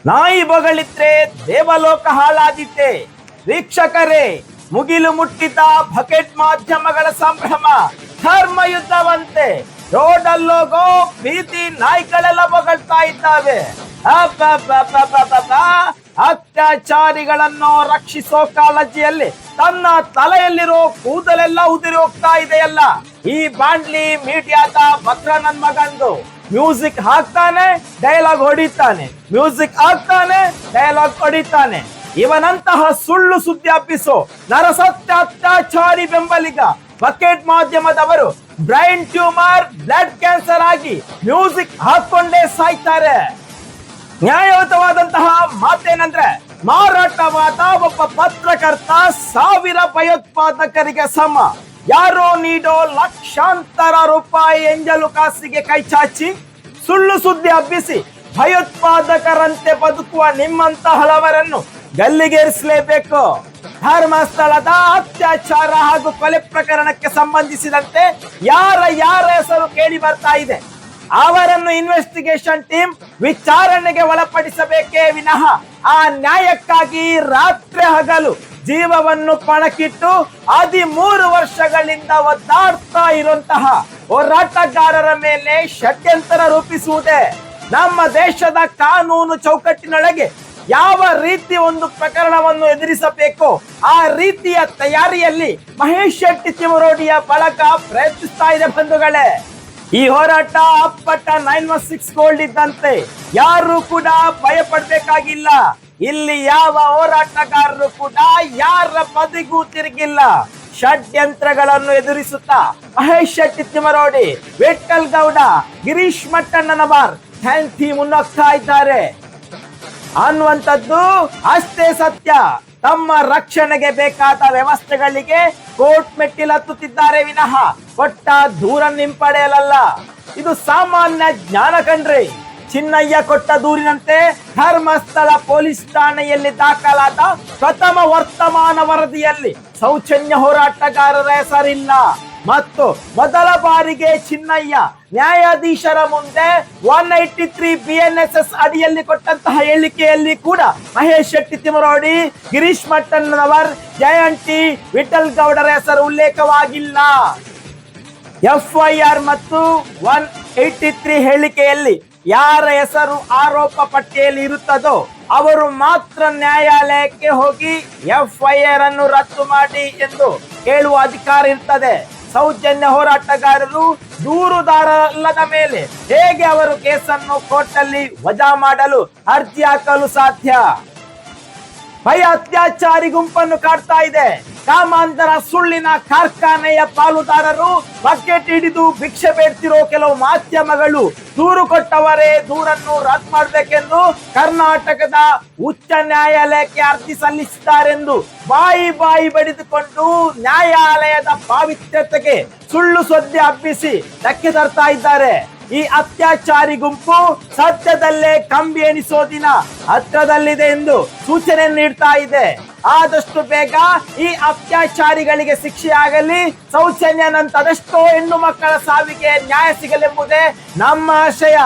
ನಾಯಿ ಬಗಳಿದ್ರೆ ದೇವಲೋಕ ಹಾಳಾದಿತ್ತೆ. ವೀಕ್ಷಕರೇ, ಮುಗಿಲು ಮುಟ್ಟಿದ ಬಕೆಟ್ ಮಾಧ್ಯಮಗಳ ಸಂಭ್ರಮ ಧರ್ಮ ಯುದ್ಧವಂತೆ. ರೋಡಲ್ಲೋಗೋ ಬೀದಿ ನಾಯಿಗಳೆಲ್ಲ ಬೊಗಳ್ತಾ ಇದ್ದಾವೆ. ಅತ್ಯಾಚಾರಿಗಳನ್ನು ರಕ್ಷಿಸೋ ಕಾಳಜಿಯಲ್ಲಿ ತನ್ನ ತಲೆಯಲ್ಲಿರೋ ಕೂದಲೆಲ್ಲ ಉದುರಿ ಹೋಗ್ತಾ ಇದೆಯಲ್ಲ. ಈ ಬಾಂಡ್ಲಿ ಮೀಡಿಯಾದ ಭದ್ರ ನನ್ ಮಗಂದು. ಮ್ಯೂಸಿಕ್ ಹಾಕ್ತಾನೆ, ಡೈಲಾಗ್ ಹೊಡಿತಾನೆ, ಮ್ಯೂಸಿಕ್ ಹಾಕ್ತಾನೆ, ಡೈಲಾಗ್ ಹೊಡಿತಾನೆ. ಇವನಂತಹ ಸುಳ್ಳು ಸುದ್ದಿ ಹಬ್ಬಿಸೋ ನರಸತ್ಯ ಅತ್ಯಾಚಾರಿ ಬೆಂಬಲಿಗ ಬಕೆಟ್ ಮಾಧ್ಯಮದವರು ಬ್ರೈನ್ ಟ್ಯೂಮರ್, ಬ್ಲಡ್ ಕ್ಯಾನ್ಸರ್ ಆಗಿ ಮ್ಯೂಸಿಕ್ ಹಾಕೊಂಡೇ ಸಾಯ್ತಾರೆ. ನ್ಯಾಯಯುತವಾದಂತಹ ಮಾತೇನಂದ್ರೆ, ಮಾರಾಟವಾದ ಒಬ್ಬ ಪತ್ರಕರ್ತ 1000 ಭಯೋತ್ಪಾದಕರಿಗೆ ಸಮ. ಯಾರೋ ನೀಡೋ ಲಕ್ಷಾಂತರ ರೂಪಾಯಿ ಎಂಜಲು ಕಾಸಿಗೆ ಕೈ ಚಾಚಿ ಸುಳ್ಳು ಸುದ್ದಿ ಹಬ್ಬಿಸಿ ಭಯೋತ್ಪಾದಕರಂತೆ ಬದುಕುವ ನಿಮ್ಮಂತ ಹಲವರನ್ನು ಗಲ್ಲಿಗೇರಿಸಲೇಬೇಕು. ಧರ್ಮಸ್ಥಳದ ಅತ್ಯಾಚಾರ ಹಾಗೂ ಕೊಲೆ ಪ್ರಕರಣಕ್ಕೆ ಸಂಬಂಧಿಸಿದಂತೆ ಯಾರ ಹೆಸರು ಕೇಳಿ ಬರ್ತಾ ಇದೆ, ಅವರನ್ನು ಇನ್ವೆಸ್ಟಿಗೇಷನ್ ಟೀಮ್ ವಿಚಾರಣೆಗೆ ಒಳಪಡಿಸಬೇಕೇ ವಿನಃ ಆ ನ್ಯಾಯಕ್ಕಾಗಿ ರಾತ್ರಿ ಹಗಲು ಜೀವವನ್ನು ಪಣಕ್ಕಿಟ್ಟು 13 ವರ್ಷಗಳಿಂದ ಒದ್ದಾಡ್ತಾ ಇರುವಂತಹ ಹೋರಾಟಗಾರರ ಮೇಲೆ ಷಡ್ಯಂತರ ರೂಪಿಸುವುದೇ ನಮ್ಮ ದೇಶದ ಕಾನೂನು ಚೌಕಟ್ಟಿನೊಳಗೆ ಯಾವ ರೀತಿ ಒಂದು ಪ್ರಕರಣವನ್ನು ಎದುರಿಸಬೇಕು ಆ ರೀತಿಯ ತಯಾರಿಯಲ್ಲಿ ಮಹೇಶ್ ಶೆಟ್ಟಿ ತಿಮರೋಡಿಯ ಬಳಗ ಪ್ರಯತ್ನಿಸ್ತಾ ಇದೆ ಬಂಧುಗಳೇ. ಈ ಹೋರಾಟ ಅಪ್ಪಟ 916 ಗೋಲ್ಡ್ ಇದ್ದಂತೆ. ಯಾರು ಕೂಡ ಭಯ ಪಡ್ಬೇಕಾಗಿಲ್ಲ. ಇಲ್ಲಿ ಯಾವ ಹೋರಾಟಗಾರರು ಕೂಡ ಯಾರ ಬದಿಗೂ ತಿರುಗಿಲ್ಲ. ಷಡ್ಯಂತ್ರಗಳನ್ನು ಎದುರಿಸುತ್ತಾ ಮಹೇಶ್ ಶೆಟ್ಟಿ ತಿಮರೋಡಿ, ವಿಠಲ್ ಗೌಡ, ಗಿರೀಶ್ ಮಟ್ಟಣ್ಣನವರ್ ಶಾಂತಿ ಮುನ್ನೋಗ್ತಾ ಇದ್ದಾರೆ ಅನ್ನುವಂಥದ್ದು ಅಷ್ಟೇ ಸತ್ಯ. ತಮ್ಮ ರಕ್ಷಣೆಗೆ ಬೇಕಾದ ವ್ಯವಸ್ಥೆಗಳಿಗೆ ಕೋರ್ಟ್ ಮೆಟ್ಟಿಲು ಹತ್ತುತ್ತಿದ್ದಾರೆ ವಿನಃ ಕೊಟ್ಟ ದೂರ ಹಿಂಪಡೆಯಲಲ್ಲ. ಇದು ಸಾಮಾನ್ಯ ಜ್ಞಾನ ಕಣ್ರಿ. ಚಿನ್ನಯ್ಯ ಕೊಟ್ಟ ದೂರಿನಂತೆ ಧರ್ಮಸ್ಥಳ ಪೊಲೀಸ್ ಠಾಣೆಯಲ್ಲಿ ದಾಖಲಾದ ಪ್ರಥಮ ವರ್ತಮಾನ ವರದಿಯಲ್ಲಿ ಸೌಜನ್ಯ ಹೋರಾಟಗಾರರ ಹೆಸರಿಲ್ಲ. ಮತ್ತು ಮೊದಲ ಬಾರಿಗೆ ಚಿನ್ನಯ್ಯ ನ್ಯಾಯಾಧೀಶರ ಮುಂದೆ 183 BNSS ಅಡಿಯಲ್ಲಿ ಕೊಟ್ಟಂತಹ ಹೇಳಿಕೆಯಲ್ಲಿ ಕೂಡ ಮಹೇಶ್ ಶೆಟ್ಟಿ ತಿಮರೋಡಿ, ಗಿರೀಶ್ ಮಟ್ಟಣ್ಣನವರ್, ಜಯಂತಿ, ವಿಠಲ್ ಗೌಡರ ಹೆಸರು ಉಲ್ಲೇಖವಾಗಿಲ್ಲ. FIR ಮತ್ತು 183 ಹೇಳಿಕೆಯಲ್ಲಿ ಯಾರ ಹೆಸರು ಆರೋಪ ಪಟ್ಟಿಯಲ್ಲಿ ಇರುತ್ತದೋ ಅವರು ಮಾತ್ರ ನ್ಯಾಯಾಲಯಕ್ಕೆ ಹೋಗಿ FIR ಅನ್ನು ರದ್ದು ಮಾಡಿ ಎಂದು ಹೇಳುವ ಅಧಿಕಾರ ಇರ್ತದೆ. ಸೌಜನ್ಯ ಹೋರಾಟಗಾರರು ದೂರುದಾರರಲ್ಲದ ಮೇಲೆ ಹೇಗೆ ಅವರು ಕೇಸನ್ನು ಕೋರ್ಟಲ್ಲಿ ವಜಾ ಮಾಡಲು ಅರ್ಜಿ ಹಾಕಲು ಸಾಧ್ಯ? ಭಯ ಅತ್ಯಾಚಾರಿ ಗುಂಪನ್ನು ಕಾಡ್ತಾ ಇದೆ. ಕಾಮಾಂತರ ಸುಳ್ಳಿನ ಕಾರ್ಖಾನೆಯ ಪಾಲುದಾರರು ಬಕೆಟ್ ಹಿಡಿದು ಭಿಕ್ಷೆ ಬೇಡ್ತಿರೋ ಕೆಲವು ಮಾಧ್ಯಮಗಳು ದೂರು ಕೊಟ್ಟವರೇ ದೂರನ್ನು ರದ್ದು ಮಾಡಬೇಕೆಂದು ಕರ್ನಾಟಕದ ಉಚ್ಚ ನ್ಯಾಯಾಲಯಕ್ಕೆ ಅರ್ಜಿ ಸಲ್ಲಿಸಿದ್ದಾರೆಂದು ಬಾಯಿ ಬಡಿದುಕೊಂಡು ನ್ಯಾಯಾಲಯದ ಪಾವಿತ್ರ್ಯತೆಗೆ ಸುಳ್ಳು ಸುದ್ದಿ ಹಬ್ಬಿಸಿ ಧಕ್ಕೆ ತರ್ತಾ ಇದ್ದಾರೆ. ಈ ಅತ್ಯಾಚಾರಿ ಗುಂಪು ಸತ್ಯದಲ್ಲೇ ಕಂಬಿ ಎಣಿಸೋ ದಿನ ಹತ್ರದಲ್ಲಿದೆ ಎಂದು ಸೂಚನೆ ನೀಡ್ತಾ ಇದೆ. ಆದಷ್ಟು ಬೇಗ ಈ ಅತ್ಯಾಚಾರಿಗಳಿಗೆ ಶಿಕ್ಷೆಯಾಗಲಿ, ಸೌಜನ್ಯನಂತ ಅದೆಷ್ಟೋ ಹೆಣ್ಣು ಮಕ್ಕಳ ಸಾವಿಗೆ ನ್ಯಾಯ ಸಿಗಲೆಂಬುದೇ ನಮ್ಮ ಆಶಯ.